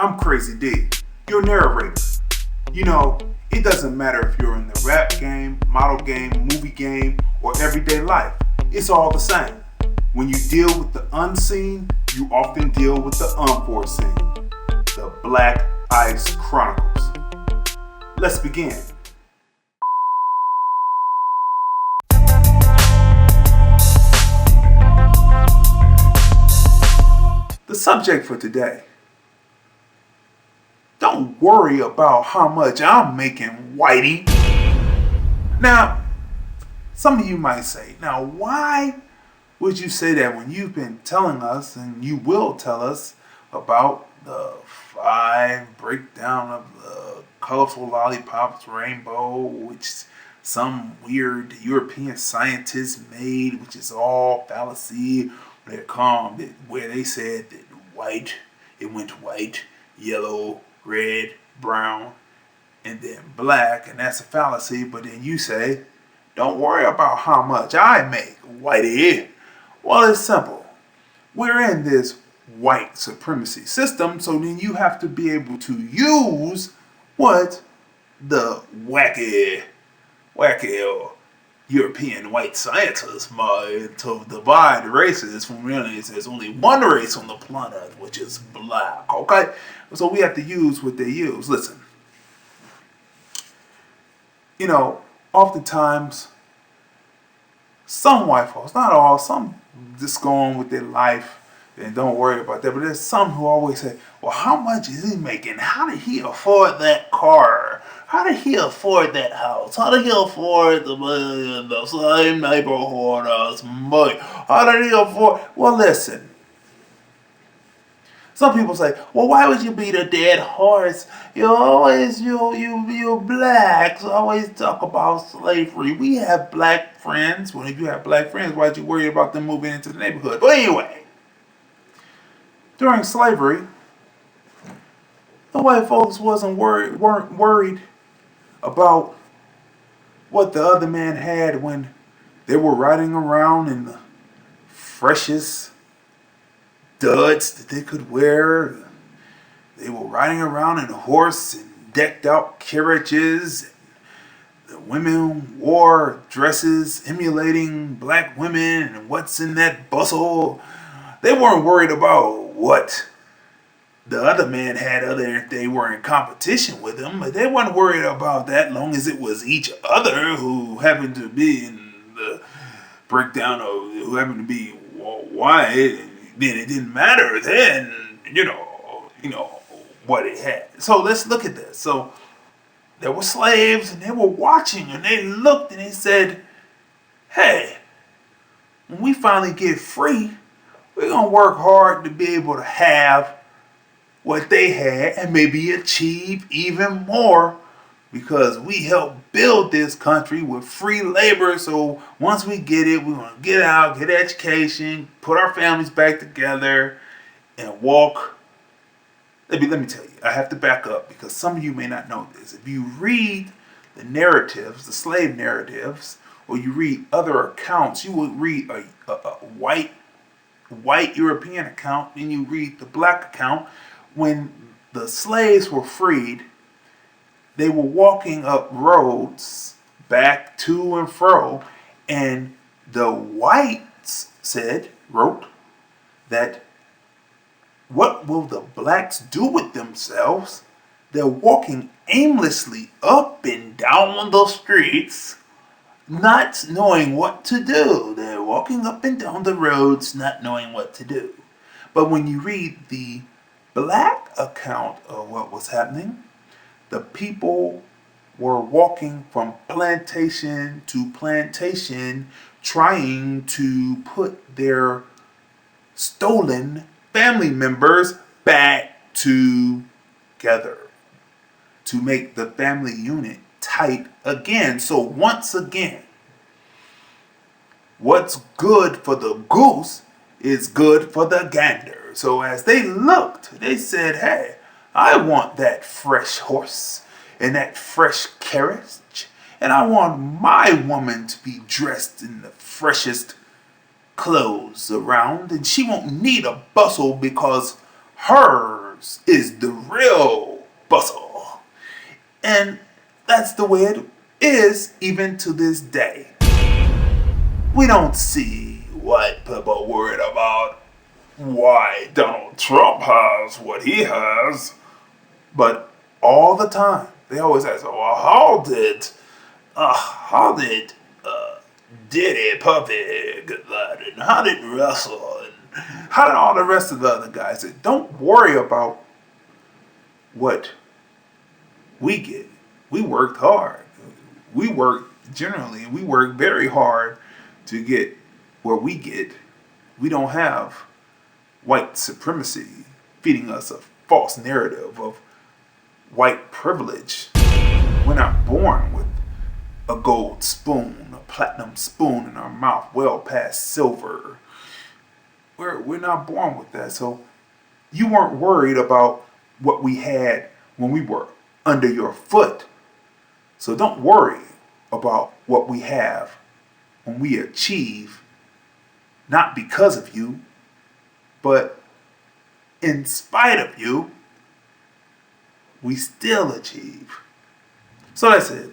I'm Crazy D, your narrator. You know, it doesn't matter if you're in the rap game, model game, movie game, or everyday life. It's all the same. When you deal with the unseen, you often deal with the unforeseen. The Black Ice Chronicles. Let's begin. The subject for today. Don't worry about how much I'm making, Whitey. Now, some of you might say, now why would you say that when you've been telling us, and you will tell us, about the 5 breakdown of the colorful lollipops rainbow, which some weird European scientist made, which is all fallacy, where they said that it went white, yellow, red, brown, and then black, and that's a fallacy. But then you say, don't worry about how much I make, Whitey. Well, it's simple. We're in this white supremacy system, so then you have to be able to use what the wacky European white scientists might to divide races when really there's only one race on the planet, which is black, okay? So we have to use what they use. Listen, oftentimes, some white folks, not all, some just go on with their life and don't worry about that. But there's some who always say, well, how much is he making? How did he afford that car? How did he afford that house? How did he afford the same neighborhood as me? How did he afford? Well, listen. Some people say, well, why would you beat a dead horse? You blacks always talk about slavery. We have black friends. Well, if you have black friends, why'd you worry about them moving into the neighborhood? But anyway, during slavery, the white folks weren't worried about what the other man had when they were riding around in the freshest duds that they could wear. They were riding around in a horse and decked out carriages. The women wore dresses emulating black women and what's in that bustle. They weren't worried about what the other man had, other than if they were in competition with him. But they weren't worried about that long as it was each other who happened to be in the breakdown of who happened to be white. Then it didn't matter then, what it had. So let's look at this. So there were slaves and they were watching and they looked and they said, hey, when we finally get free, we're going to work hard to be able to have what they had and maybe achieve even more, because we helped build this country with free labor. So once we get it, we're going to get out, get education, put our families back together, and walk. Let me tell you, I have to back up because some of you may not know this. If you read the narratives, the slave narratives, or you read other accounts, you would read a white European account, then you read the black account. When the slaves were freed, they were walking up roads back to and fro, and the whites wrote that, what will the blacks do with themselves? They're walking aimlessly up and down the streets, not knowing what to do. They're walking up and down the roads, not knowing what to do. But when you read the black account of what was happening, the people were walking from plantation to plantation, trying to put their stolen family members back together to make the family unit tight again. So once again, what's good for the goose is good for the gander. So as they looked, they said, hey, I want that fresh horse and that fresh carriage, and I want my woman to be dressed in the freshest clothes around, and she won't need a bustle because her numbers is the real bustle. And that's the way it is even to this day. We don't see white people worried about why Donald Trump has what he has, but all the time they always ask, "Well, how did Diddy, Puppy, and how did Russell, and how did all the rest of the other guys?" Say, don't worry about what we get. We worked hard. We worked very hard to get where we get. We don't have white supremacy feeding us a false narrative of white privilege. We're not born with a gold spoon, a platinum spoon in our mouth, well past silver. We're not born with that. So you weren't worried about what we had when we were under your foot. So don't worry about what we have when we achieve, not because of you, but in spite of you, we still achieve. So that's it.